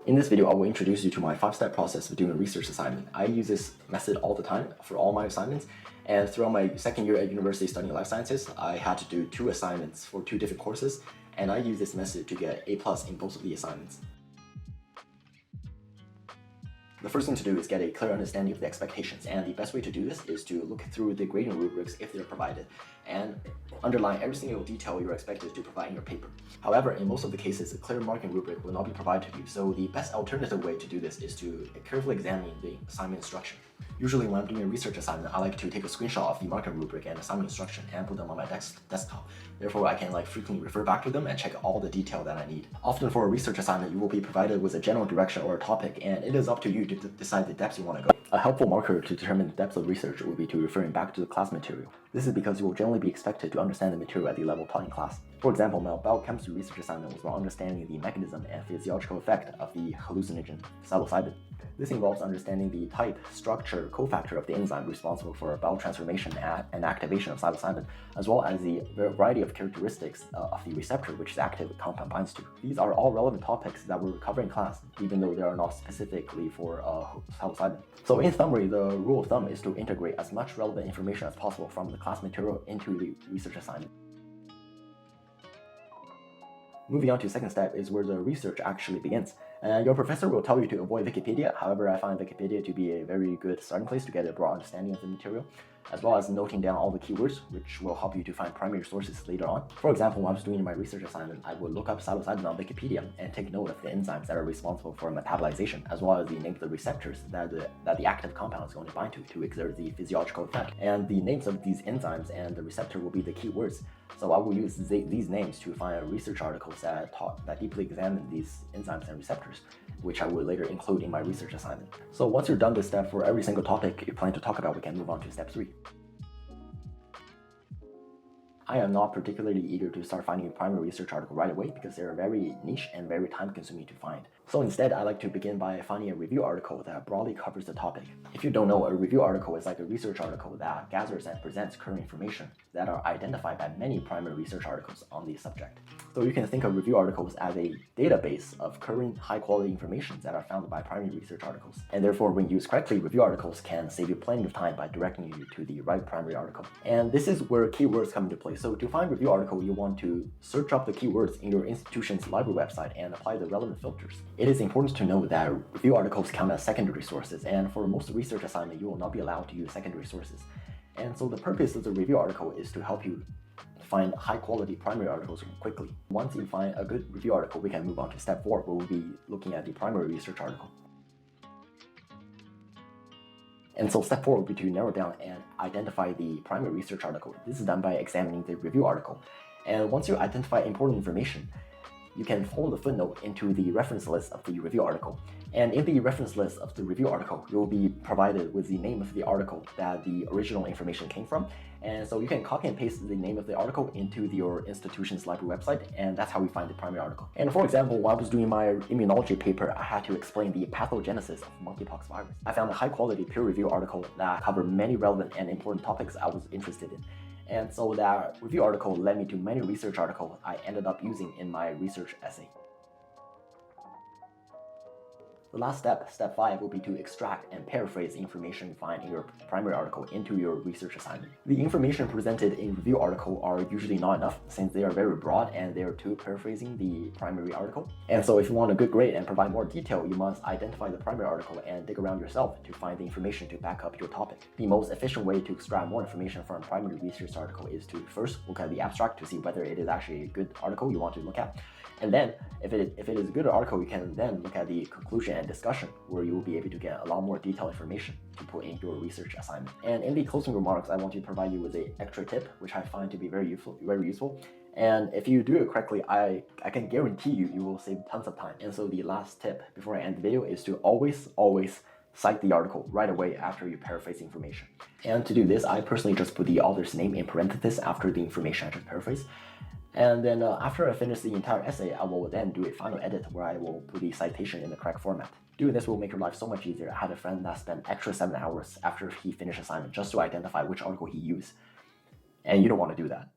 In this video, I will introduce you to my 5-step process of doing a research assignment. I use this method all the time for all my assignments, and throughout my second year at university studying life sciences, I had to do 2 assignments for 2 different courses, and I use this method to get A+ in both of the assignments. The first thing to do is get a clear understanding of the expectations, and the best way to do this is to look through the grading rubrics if they're provided, and underline every single detail you're expected to provide in your paper. However, in most of the cases, a clear marking rubric will not be provided to you, so the best alternative way to do this is to carefully examine the assignment instruction. Usually when I'm doing a research assignment, I like to take a screenshot of the marking rubric and assignment instruction and put them on my desktop. Therefore, I can frequently refer back to them and check all the detail that I need. Often for a research assignment, you will be provided with a general direction or a topic, and it is up to you to decide the depths you want to go. A helpful marker to determine the depth of research would be to referring back to the class material. This is because you will generally be expected to understand the material at the level taught in class. For example, my biochemistry research assignment was about understanding the mechanism and physiological effect of the hallucinogen psilocybin. This involves understanding the type, structure, cofactor of the enzyme responsible for biotransformation and activation of psilocybin, as well as the variety of characteristics of the receptor which the active compound binds to. These are all relevant topics that we'll cover in class, even though they are not specifically for psilocybin. So in summary, the rule of thumb is to integrate as much relevant information as possible from the class material into the research assignment. Moving on to the second step is where the research actually begins. Your professor will tell you to avoid Wikipedia. However, I find Wikipedia to be a very good starting place to get a broad understanding of the material, as well as noting down all the keywords, which will help you to find primary sources later on. For example, when I was doing my research assignment, I would look up psilocybin on Wikipedia and take note of the enzymes that are responsible for metabolization, as well as the name of the receptors that the active compound is going to bind to exert the physiological effect. And the names of these enzymes and the receptor will be the keywords. So I will use these names to find research articles that deeply examine these enzymes and receptors, which I will later include in my research assignment. So once you're done this step for every single topic you plan to talk about, we can move on to step 3. I am not particularly eager to start finding a primary research article right away because they are very niche and very time-consuming to find. So instead, I like to begin by finding a review article that broadly covers the topic. If you don't know, a review article is like a research article that gathers and presents current information that are identified by many primary research articles on the subject. So you can think of review articles as a database of current high-quality information that are found by primary research articles. And therefore, when used correctly, review articles can save you plenty of time by directing you to the right primary article. And this is where keywords come into play. So to find a review article, you want to search up the keywords in your institution's library website and apply the relevant filters. It is important to know that review articles count as secondary sources, and for most research assignment, you will not be allowed to use secondary sources. And so the purpose of the review article is to help you find high-quality primary articles quickly. Once you find a good review article, we can move on to step 4, where we'll be looking at the primary research article. And so step 4 will be to narrow down and identify the primary research article. This is done by examining the review article. And once you identify important information, you can follow the footnote into the reference list of the review article. And in the reference list of the review article, you'll be provided with the name of the article that the original information came from. And so you can copy and paste the name of the article into your institution's library website, and that's how we find the primary article. And for example, while I was doing my immunology paper, I had to explain the pathogenesis of monkeypox virus. I found a high-quality peer-review article that covered many relevant and important topics I was interested in. And so that review article led me to many research articles I ended up using in my research essay. The last step, step 5, will be to extract and paraphrase the information you find in your primary article into your research assignment. The information presented in review article are usually not enough since they are very broad and they are too paraphrasing the primary article. And so if you want a good grade and provide more detail, you must identify the primary article and dig around yourself to find the information to back up your topic. The most efficient way to extract more information from a primary research article is to first look at the abstract to see whether it is actually a good article you want to look at. And then, if it is a good article, you can then look at the conclusion and discussion, where you will be able to get a lot more detailed information to put in your research assignment. And in the closing remarks, I want to provide you with an extra tip, which I find to be very useful. And if you do it correctly, I can guarantee you will save tons of time. And so the last tip before I end the video is to always cite the article right away after you paraphrase information. And to do this, I personally just put the author's name in parentheses after the information I just paraphrased. And then after I finish the entire essay, I will then do a final edit where I will put the citation in the correct format. Doing this will make your life so much easier. I had a friend that spent extra 7 hours after he finished assignment just to identify which article he used. And you don't want to do that.